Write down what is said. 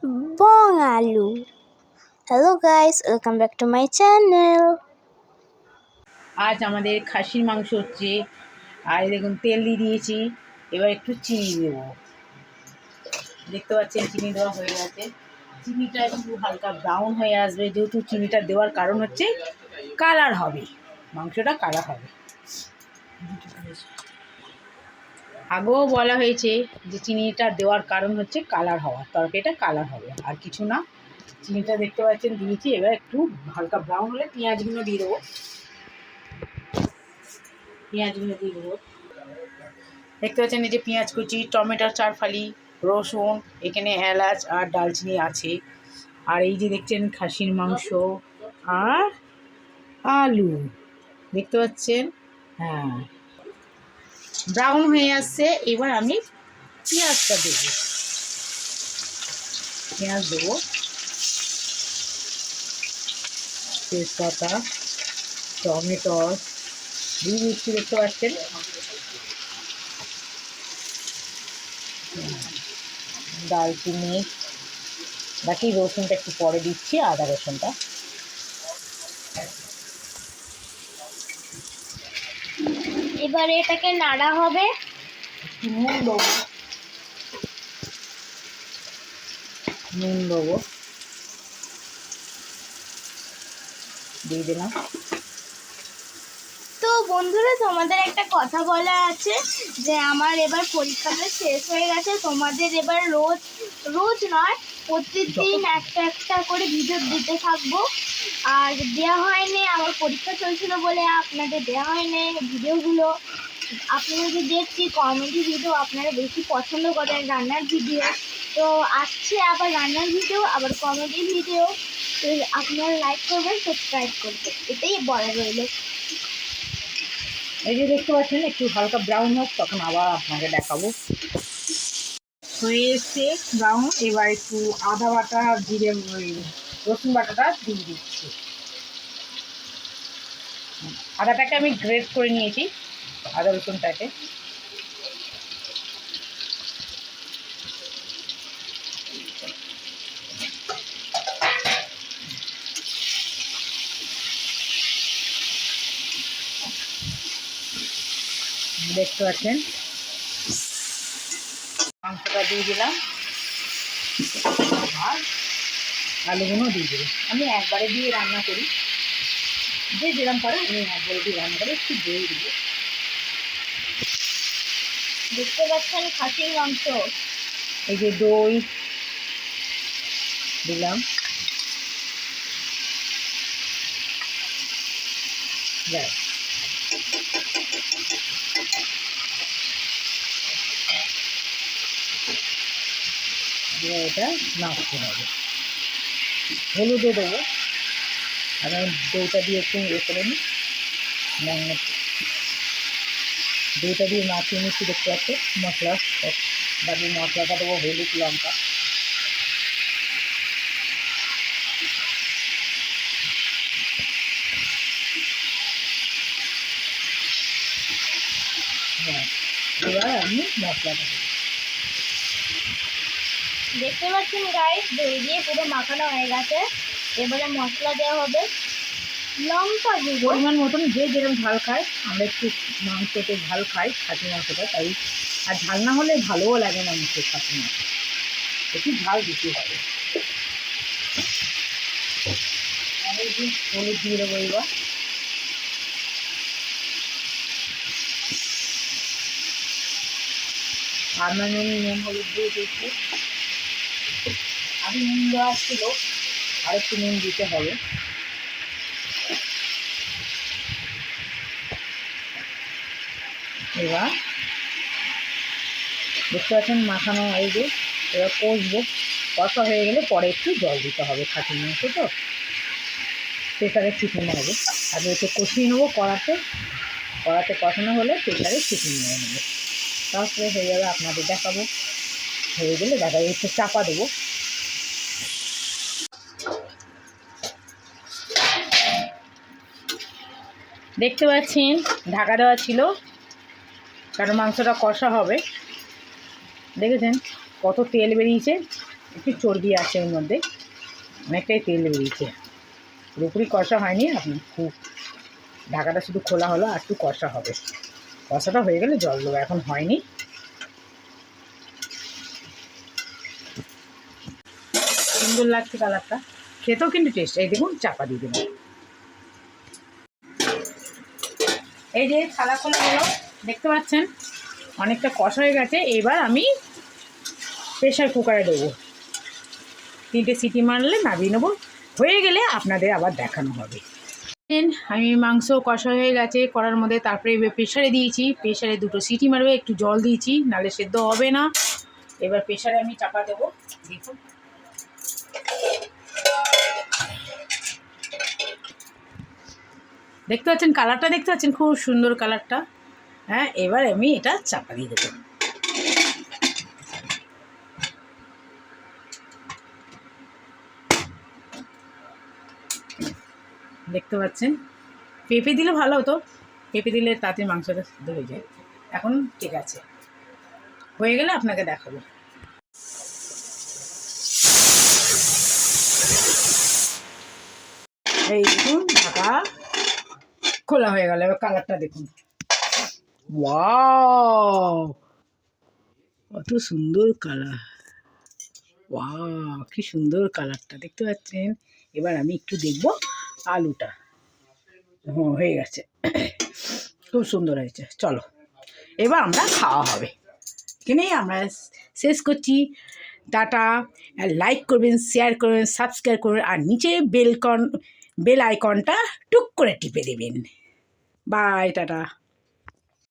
bong aloo. Hello guys, welcome back to my channel. আজ আমাদের খাসির মাংস হচ্ছে। আর দেখুন তেল দিয়ে দিয়েছি, এবার একটু চিনি দেবো। দেখতে পাচ্ছেন চিনি দেওয়া হয়ে গেছে। চিনিটা একটু হালকা ব্রাউন হয়ে আসবে, যেহেতু চিনিটা দেওয়ার কারণ হচ্ছে কালার হবে, মাংসটা কালার হবে। আগেও বলা হয়েছে যে চিনিটা দেওয়ার কারণ হচ্ছে কালার হওয়া, তরকারিটা কালার হবে, আর কিছু না। চিনিটা দেখতে পাচ্ছেন দিয়েছি, এবার একটু হালকা ব্রাউন হলে পেঁয়াজগুলো দিয়ে দেবো। পেঁয়াজগুলো দিয়ে দেবো। দেখতে পাচ্ছেন এই যে পেঁয়াজ কুচি, টমেটোর 4 ফালি, রসুন, এখানে এলাচ আর দারচিনি আছে। আর এই যে দেখছেন খাসির মাংস আর আলু, দেখতে পাচ্ছেন। হ্যাঁ, ব্রাউন হয়ে আসছে। এবার আমি পেঁয়াজটা দেবো, পেঁয়াজ দেবো, তেজপাতা, টমেটো দিয়ে দিচ্ছি, দেখতে পাচ্ছেন। দারচিনি, বাকি রসুনটা একটু পরে দিচ্ছি, আদা রসুনটা। এবারে এটাকে নাড়া হবে। নুন দেবো, নুন দেবো, দিয়ে দিলাম। তো বন্ধুরা, তোমাদের একটা কথা বলা আছে যে আমার এবার পরীক্ষাটা শেষ হয়ে গেছে। তোমাদের এবার রোজ রোজ নয়, প্রতিদিন একটা একটা করে ভিডিও দিতে থাকবো। আর দেওয়া হয়নি, আমার পরীক্ষা চলছিল বলে আপনাদের দেওয়া হয়নি ভিডিওগুলো। আপনাদের দেখছি কমেডি ভিডিও আপনারা বেশি পছন্দ করেন, রান্নার ভিডিও। তো আসছে আবার রান্নার ভিডিও, আবার কমেডি ভিডিও। তো আপনারা লাইক করবেন, সাবস্ক্রাইব করবেন, এটাই বলা রইল। এই যে দেখতে পাচ্ছেন একটু হালকা ব্রাউন হোক, তখন আবার আপনাকে দেখাবো। হয়ে এসছে ব্রাউন, এবার একটু আদা বাটা, জিরে, রসুন বাটাটা দিয়ে দিচ্ছি। আদাটাকে আমি গ্রেট করে নিয়েছি, আদা রসুনটাকে। দেখতে পাচ্ছেন মাংসটা দিয়ে দিলাম, আর আলুগুলো দিয়ে দেবো। আমি একবারে দিয়ে রান্না করি, যে যেরকম করে আমি একবারে দিয়ে রান্না করি। একটু দই দেবো। দেখতে পাচ্ছেন খাসির মাংস। এই যে দই দিলাম, ব্যাস। এটা নাড়তে হবে। হলুদও দেবো, আমি দইটা দিয়ে একটু ইয়ে করে নিই। দইটা দিয়ে মাখিয়ে নিচ্ছি, দেখতে পাচ্ছি। মশলা, বাকি মশলাটা দেবো, হলুদ, লঙ্কা। হ্যাঁ, এবার আমি মশলাটা দেবো। দেখতে পাচ্ছেন গাইস, দই দিয়ে পুরো মাখানো হয়ে গেছে। এবারে মশলা দেওয়া হবে, লঙ্কা দিব পরিমাণ মতন, যে যেরকম ঝাল খায়। আমরা একটু মাংসতে ঝাল খাই, খাসি মাংসটা, তাই। আর ঝাল না হলে ভালোও লাগে না মুখে, খাসি মাংস একটু ঝাল দিতে হবে। আর এই যে হলুদ দিয়ে দেবো এবার। আপনার নুন হলুদ দিয়ে দিচ্ছি। আগে নুন দেওয়া ছিল, আর একটু নুন দিতে হবে। এবার দেখতে পাচ্ছেন মাখানো, এই যে এবার কষবো। কষা হয়ে গেলে পরে একটু জল দিতে হবে, খাসির মাংস তো প্রেসারে সিটি মারবো। আগে একটু কষিয়ে নেবো কড়াতে, কড়াতে কষানো হলে প্রেসারে সিটি নিয়ে নেবো, তারপরে হয়ে যাবে। আপনাদের দেখাবো, হয়ে গেলে দেখা একটু চাপা দেবো। দেখতে পাচ্ছেন ঢাকা দেওয়া ছিল, কারণ মাংসটা কষা হবে। দেখেছেন কত তেল বেরিয়েছে, একটু চর্বি আছে এর মধ্যে, অনেকটাই তেল বেরিয়েছে, পুরোপুরি কষা হয়নি। আপনি খুব ঢাকাটা শুধু খোলা হলো, আর একটু কষা হবে। কষাটা হয়ে গেলে জল দেবো, এখন হয়নি। সুন্দর লাগছে কালারটা, খেতেও কিন্তু টেস্ট। এই দেখুন, চাপা দিয়ে দেবো। এই যে থালা খোলা হলো, দেখতে পাচ্ছেন অনেকটা কষা হয়ে গেছে। এবার আমি প্রেশার কুকারে দেবো, 3টে সিটি মারলে নামিয়ে নেবো। হয়ে গেলে আপনাদের আবার দেখানো হবে। আমি মাংস কষা হয়ে গেছে কড়ার মধ্যে, তারপরে প্রেশারে দিয়েছি। প্রেশারে 2টো সিটি মারবে, একটু জল দিয়েছি, নাহলে সেদ্ধ হবে না। এবার প্রেশারে আমি চাপা দেবো। দেখুন, দেখতে পাচ্ছেন কালারটা, দেখতে পাচ্ছেন খুব সুন্দর কালারটা। হ্যাঁ, এবার আমি এটা চাপা দিয়ে দেবো। দেখতে পাচ্ছেন, পেঁপে দিলে ভালো হতো, পেঁপে দিলে তাতে মাংসটা সিদ্ধ হয়ে যায়। এখন ঠিক আছে, হয়ে গেলে আপনাকে দেখাবো। এই দেখুন, ঢাকা খোলা হয়ে গেল। এবার কালারটা দেখুন, ওয়াও, কত সুন্দর কালার! ওয়াও, কি সুন্দর কালারটা, দেখতে পাচ্ছেন। এবার আমি একটু দেখবো আলুটা। হয়ে গেছে, খুব সুন্দর হয়েছে। চলো, এবার আমরা খাওয়া হবে। এখানেই আমরা শেষ করছি। টাটা। লাইক করবেন, শেয়ার করবেন, সাবস্ক্রাইব করবেন, আর নিচে বেল আইকনটা টুক করে টিপে দেবেন। Bye, tata.